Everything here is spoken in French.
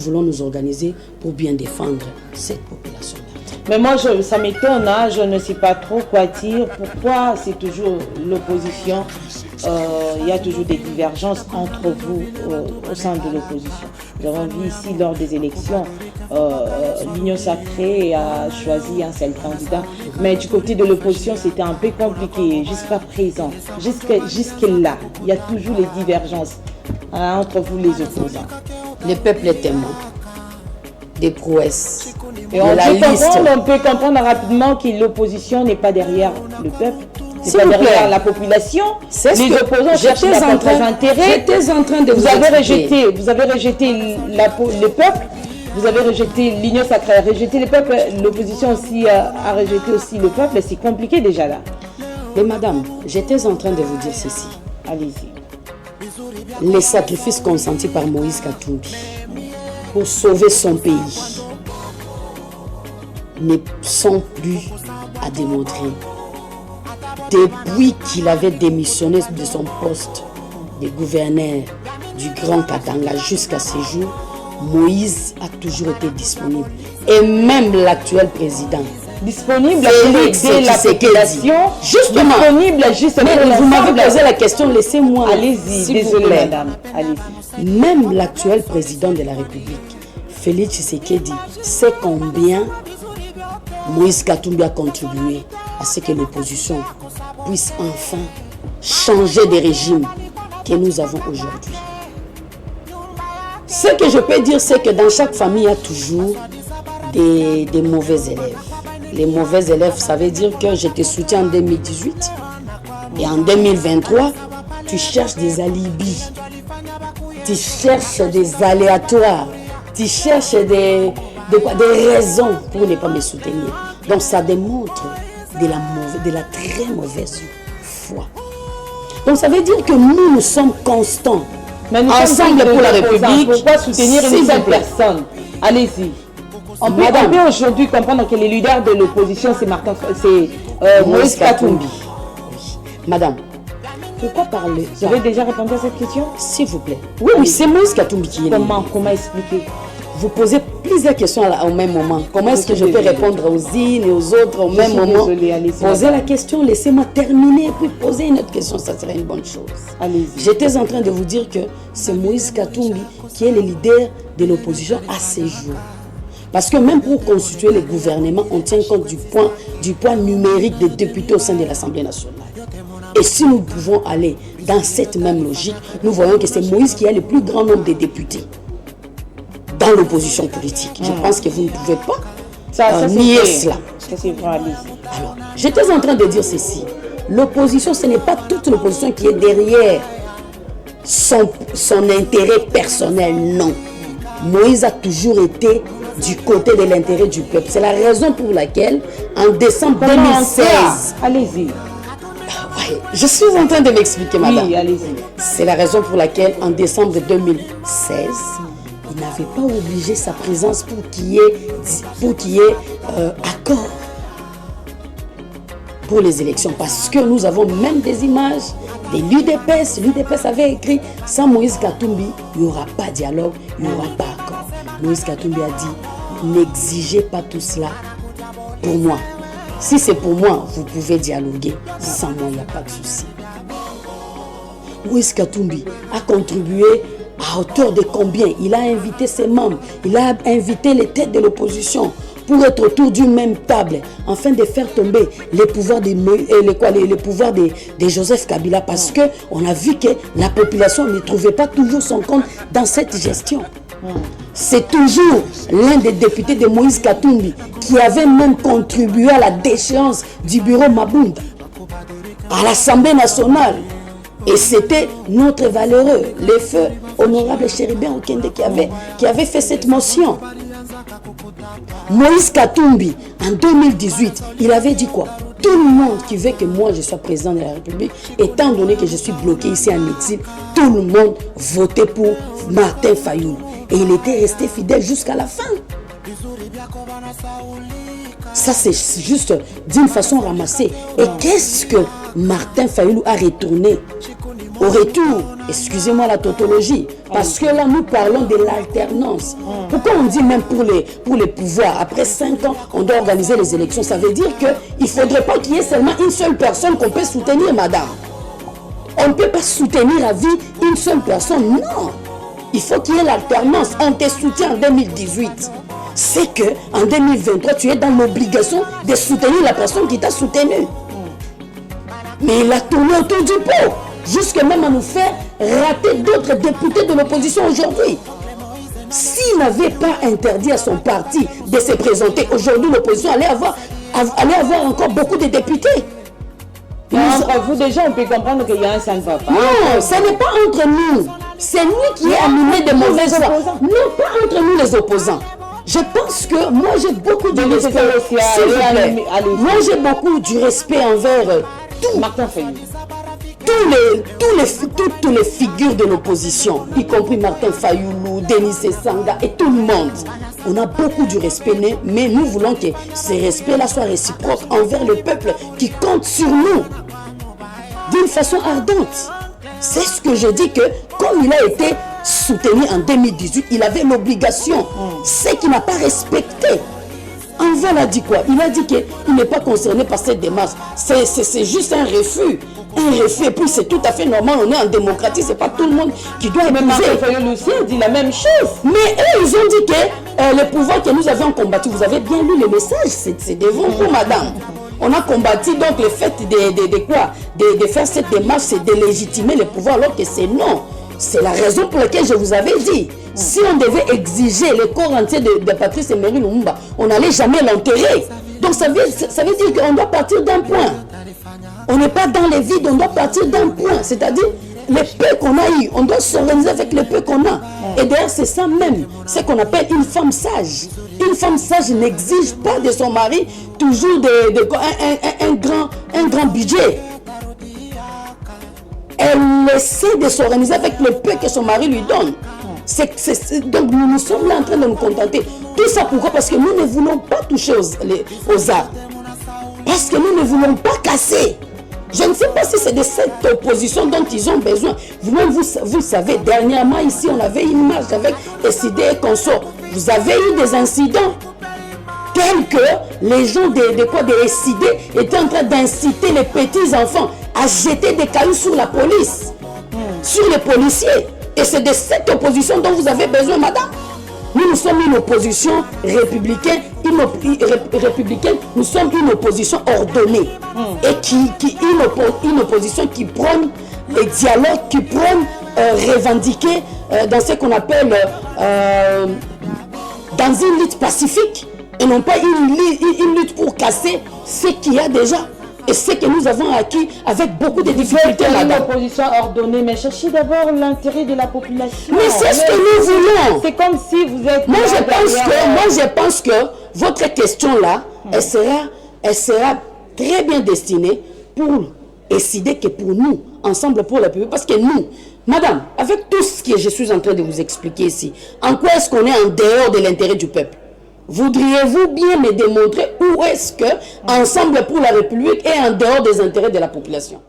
Nous voulons nous organiser pour bien défendre cette population. Mais moi, ça m'étonne, hein, je ne sais pas trop quoi dire. Pourquoi c'est toujours l'opposition? Il y a toujours des divergences entre vous au sein de l'opposition. Nous avons vu ici lors des élections, l'Union sacrée a choisi un seul candidat. Mais du côté de l'opposition, c'était un peu compliqué jusqu'à présent. Jusque-là, il y a toujours les divergences entre vous les opposants. Le peuple est témoin des prouesses. Et on peut comprendre rapidement que l'opposition n'est pas derrière le peuple, c'est pas derrière la population. Les opposants cherchent leurs intérêts. J'étais en train de vous avez rejeté le peuple, vous avez rejeté l'Union sacrée, a rejeté le peuple, l'opposition aussi a rejeté aussi le peuple. C'est compliqué déjà là. Mais madame, j'étais en train de vous dire ceci. Allez-y. Les sacrifices consentis par Moïse Katumbi pour sauver son pays ne sont plus à démontrer. Depuis qu'il avait démissionné de son poste de gouverneur du Grand Katanga jusqu'à ce jour, Moïse a toujours été disponible. Et même l'actuel président. Disponible pour aider la population. Justement. Disponible juste mais vous m'avez posé la question, laissez-moi. Allez-y, désolé madame. Allez-y. Même l'actuel président de la République, Félix Tshisekedi, sait combien Moïse Katumbi a contribué à ce que l'opposition puisse enfin changer de régime que nous avons aujourd'hui. Ce que je peux dire, c'est que dans chaque famille, il y a toujours des mauvais élèves. Les mauvais élèves, ça veut dire que je te soutiens en 2018 et en 2023, tu cherches des alibis, tu cherches des aléatoires, tu cherches des raisons pour ne pas me soutenir. Donc ça démontre de la très mauvaise foi. Donc ça veut dire que nous sommes constants. Mais nous ensemble pour la République. Pourquoi soutenir une seule personne? Allez-y. On peut aujourd'hui comprendre que les leaders de l'opposition, c'est Moïse Katumbi. Oui. Madame, pourquoi parler? Vous avez déjà répondu à cette question? S'il vous plaît. Oui, c'est Moïse Katumbi qui est Comment expliquer? Vous posez plusieurs questions au même moment. Comment est-ce que je peux répondre aux unes et aux autres au même moment? Posez la question, laissez-moi terminer, puis poser une autre question, ça serait une bonne chose. J'étais en train de vous dire que c'est Moïse Katumbi qui est le leader de l'opposition à ces jours. Parce que même pour constituer le gouvernement, on tient compte du poids numérique des députés au sein de l'Assemblée nationale. Et si nous pouvons aller dans cette même logique, nous voyons que c'est Moïse qui a le plus grand nombre de députés dans l'opposition politique. Je pense que vous ne pouvez pas nier cela. Alors, j'étais en train de dire ceci. L'opposition, ce n'est pas toute l'opposition qui est derrière son intérêt personnel, non. Moïse a toujours été du côté de l'intérêt du peuple. C'est la raison pour laquelle, en décembre 2016... Allez-y. Ouais, je suis en train de m'expliquer, madame. Oui, allez-y. C'est la raison pour laquelle, en décembre 2016, il n'avait pas obligé sa présence pour qu'il y ait accord pour les élections. Parce que nous avons même des images de l'UDPS. L'UDPS avait écrit « Sans Moïse Katumbi, il n'y aura pas de dialogue, il n'y aura pas accord ». Moïse Katumbi a dit « N'exigez pas tout cela pour moi. Si c'est pour moi, vous pouvez dialoguer. Sans moi, il n'y a pas de souci. » Moïse Katumbi a contribué à hauteur de combien? Il a invité ses membres, il a invité les têtes de l'opposition pour être autour d'une même table, afin de faire tomber les pouvoirs de Joseph Kabila, parce qu'on a vu que la population ne trouvait pas toujours son compte dans cette gestion. C'est toujours l'un des députés de Moïse Katumbi qui avait même contribué à la déchéance du bureau Mabunda à l'Assemblée nationale. Et c'était notre valeureux, le feu honorable Chéribin Okende qui avait fait cette motion. Moïse Katumbi, en 2018, il avait dit quoi? Tout le monde qui veut que moi je sois président de la République, étant donné que je suis bloqué ici en exil, tout le monde votait pour Martin Fayoulou. Et il était resté fidèle jusqu'à la fin. Ça, c'est juste d'une façon ramassée. Et qu'est-ce que Martin Fayoulou a retourné Au retour, excusez-moi la tautologie, parce que là nous parlons de l'alternance. Pourquoi on dit même pour les pouvoirs, après 5 ans, on doit organiser les élections? Ça veut dire qu'il ne faudrait pas qu'il y ait seulement une seule personne qu'on peut soutenir, madame. On ne peut pas soutenir à vie une seule personne, non. Il faut qu'il y ait l'alternance. On te soutient en 2018. C'est qu'en 2023, tu es dans l'obligation de soutenir la personne qui t'a soutenu. Mais il a tourné autour du pot, jusque même à nous faire rater d'autres députés de l'opposition aujourd'hui. S'il n'avait pas interdit à son parti de se présenter, aujourd'hui l'opposition allait avoir encore beaucoup de députés. Entre vous, déjà, on peut comprendre qu'il y a un ça ne va pas. Non, ce n'est pas entre nous. C'est lui qui est animé de mauvaise foi. Non, pas entre nous les opposants. Je pense que moi j'ai beaucoup de respect. Moi j'ai beaucoup du respect envers tout. Martin Fayou. Toutes les figures de l'opposition, y compris Martin Fayoulou, Denis Sanga et tout le monde. On a beaucoup du respect, mais nous voulons que ce respect-là soit réciproque envers le peuple qui compte sur nous d'une façon ardente. C'est ce que je dis que comme il a été soutenu en 2018, il avait l'obligation. Ce qu'il n'a pas respecté. Enval a dit quoi? Il a dit qu'il n'est pas concerné par cette démarche. C'est juste un refus. Un refus, et puis c'est tout à fait normal, on est en démocratie, c'est pas tout le monde qui doit épouser. Mais Martin Fayoulou aussi dit la même chose. Mais eux, ils ont dit que le pouvoir que nous avions combattu, vous avez bien lu le message, c'est devant vous, madame. On a combattu donc le fait de faire cette démarche, c'est de légitimer le pouvoir, alors que c'est non. C'est la raison pour laquelle je vous avais dit. Si on devait exiger le corps entier de Patrice Emery Lumumba, on n'allait jamais l'enterrer. Donc ça veut dire qu'on doit partir d'un point. On n'est pas dans les vides, on doit partir d'un point. C'est-à-dire, le peu qu'on a eu, on doit s'organiser avec le peu qu'on a. Et d'ailleurs, c'est ça même, ce qu'on appelle une femme sage. Une femme sage n'exige pas de son mari toujours un grand budget. Elle essaie de s'organiser avec le peu que son mari lui donne. Donc nous sommes là en train de nous contenter. Tout ça pourquoi? Parce que nous ne voulons pas toucher aux arbres. Parce que nous ne voulons pas casser. Je ne sais pas si c'est de cette opposition dont ils ont besoin. Vous-même, vous savez, dernièrement ici, on avait une marche avec SID et consorts. Vous avez eu des incidents tels que les gens de SID étaient en train d'inciter les petits enfants à jeter des cailloux sur la police, sur les policiers. Et c'est de cette opposition dont vous avez besoin, madame. Nous sommes une opposition républicaine, nous sommes une opposition ordonnée et une opposition qui prône les dialogues, qui prône revendiquer dans ce qu'on appelle dans une lutte pacifique et non pas une lutte pour casser ce qu'il y a déjà. Et ce que nous avons acquis avec beaucoup de difficultés. Une opposition ordonnée, mais cherchez d'abord l'intérêt de la population. Mais c'est ce que nous voulons. C'est comme si vous êtes... Moi, je pense que votre question-là, elle sera très bien destinée pour décider que pour nous, ensemble pour le public. Parce que nous, madame, avec tout ce que je suis en train de vous expliquer ici, en quoi est-ce qu'on est en dehors de l'intérêt du peuple? Voudriez-vous bien me démontrer où est-ce que Ensemble pour la République est en dehors des intérêts de la population?